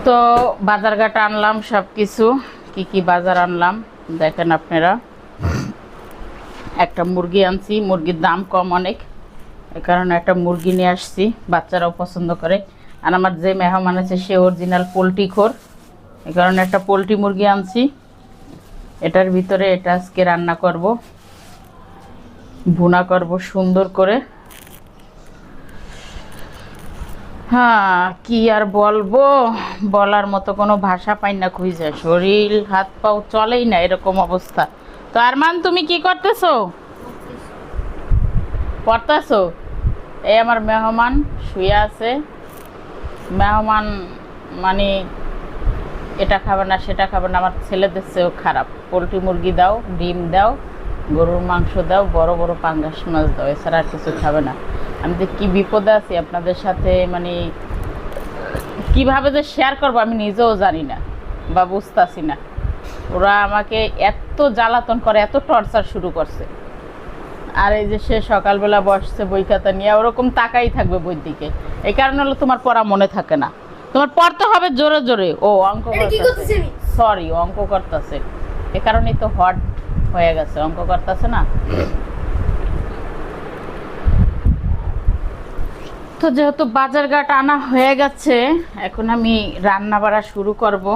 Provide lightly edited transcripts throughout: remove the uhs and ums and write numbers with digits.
তো বাজারঘাট আনলাম সব কিছু, কি বাজার আনলাম দেখেন আপনারা। একটা মুরগি আনছি, মুরগির দাম কম অনেক, এই কারণে একটা মুরগি নিয়ে আসছি, বাচ্চারাও পছন্দ করে। আর আমার যে মেহমান আছে সে অরিজিনাল পোলট্রি খোর, এই কারণে একটা পোলট্রি মুরগি আনছি। এটার ভিতরে এটা আজকে রান্না করব, ভুনা করব সুন্দর করে। হ্যাঁ কি আর বলবো, বলার মতো কোনো ভাষা পাই না, খুঁজে শরীর হাত পাও চলেই না, এরকম অবস্থা। তো আরমান তুমি কি করতেছো? পড়তেছো? এই আমার মেহমান শুয়ে আছে। মেহমান মানে এটা খাবে না সেটা খাবে না, আমার ছেলেদের চেয়েও খারাপ। পোলট্রি মুরগি দাও, ডিম দাও, গরুর মাংস দাও, বড় বড় পাঙ্গাস মাছ দাও, এছাড়া আর কিছু খাবে না। আমি তো কী বিপদে আছি আপনাদের সাথে, মানে কিভাবে যে শেয়ার করবো আমি নিজেও জানি না বা বুঝতেছি না। ওরা আমাকে এত জ্বালাতন করে, এত টর্চার শুরু করছে। আর এই যে সে সকালবেলা বসছে বই খাতা নিয়ে, ওরকম তাকাই থাকবে বইয়ের দিকে। এই কারণে হলো তোমার পড়া মনে থাকে না, তোমার পড়তে হবে জোরে জোরে। ও অঙ্ক করতেছে, সরি অঙ্ক করতেছে, এ কারণেই তো হট হয়ে গেছে, অঙ্ক করতেছে না। তো যেহেতু বাজারঘাট আনা হয়ে গেছে, এখন আমি রান্না বাড়া শুরু করব,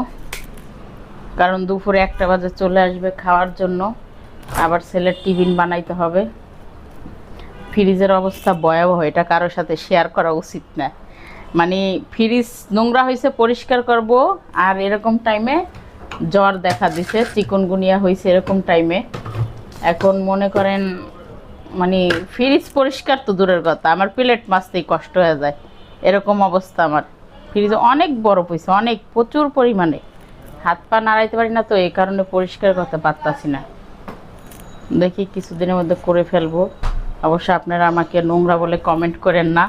কারণ দুপুরে 1টা বাজে চলে আসবে খাওয়ার জন্য। আবার ছেলের টিফিন বানাইতে হবে। ফ্রিজের অবস্থা ভয়াবহ, এটা কারোর সাথে শেয়ার করা উচিত না। মানে ফ্রিজ নোংরা হয়েছে, পরিষ্কার করব, আর এরকম টাইমে জ্বর দেখা দিছে, চিকনগুনিয়া হয়েছে এরকম টাইমে। এখন মনে করেন মানে ফ্রিজ পরিষ্কার তো দূরের কথা, আমার প্লেট মাজতেই কষ্ট হয়ে যায়, এরকম অবস্থা আমার। ফ্রিজে অনেক বরফ হয়েছে, অনেক প্রচুর পরিমাণে, হাত পা নাড়াইতে পারি না, তো এই কারণে পরিষ্কার করতে পারতাছি না। দেখি কিছুদিনের মধ্যে করে ফেলবো। অবশ্য আপনারা আমাকে নোংরা বলে কমেন্ট করেন না,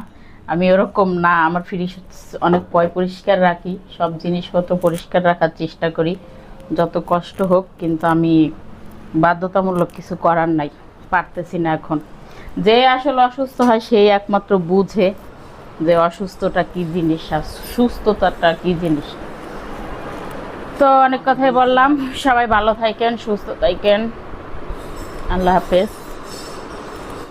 আমি ওরকম না। আমার ফ্রিজ অনেক পরিষ্কার রাখি, সব জিনিসপত্র পরিষ্কার রাখার চেষ্টা করি যত কষ্ট হোক, কিন্তু আমি বাধ্যতামূলক কিছু করার নাই, পারতেছি না এখন। যে আসলে অসুস্থ হয় সেই একমাত্র বুঝে যে অসুস্থটা কী জিনিস আর সুস্থতাটা কী জিনিস। তো অনেক কথাই বললাম, সবাই ভালো থাকেন, সুস্থ থাকেন, আল্লাহ হাফেজ।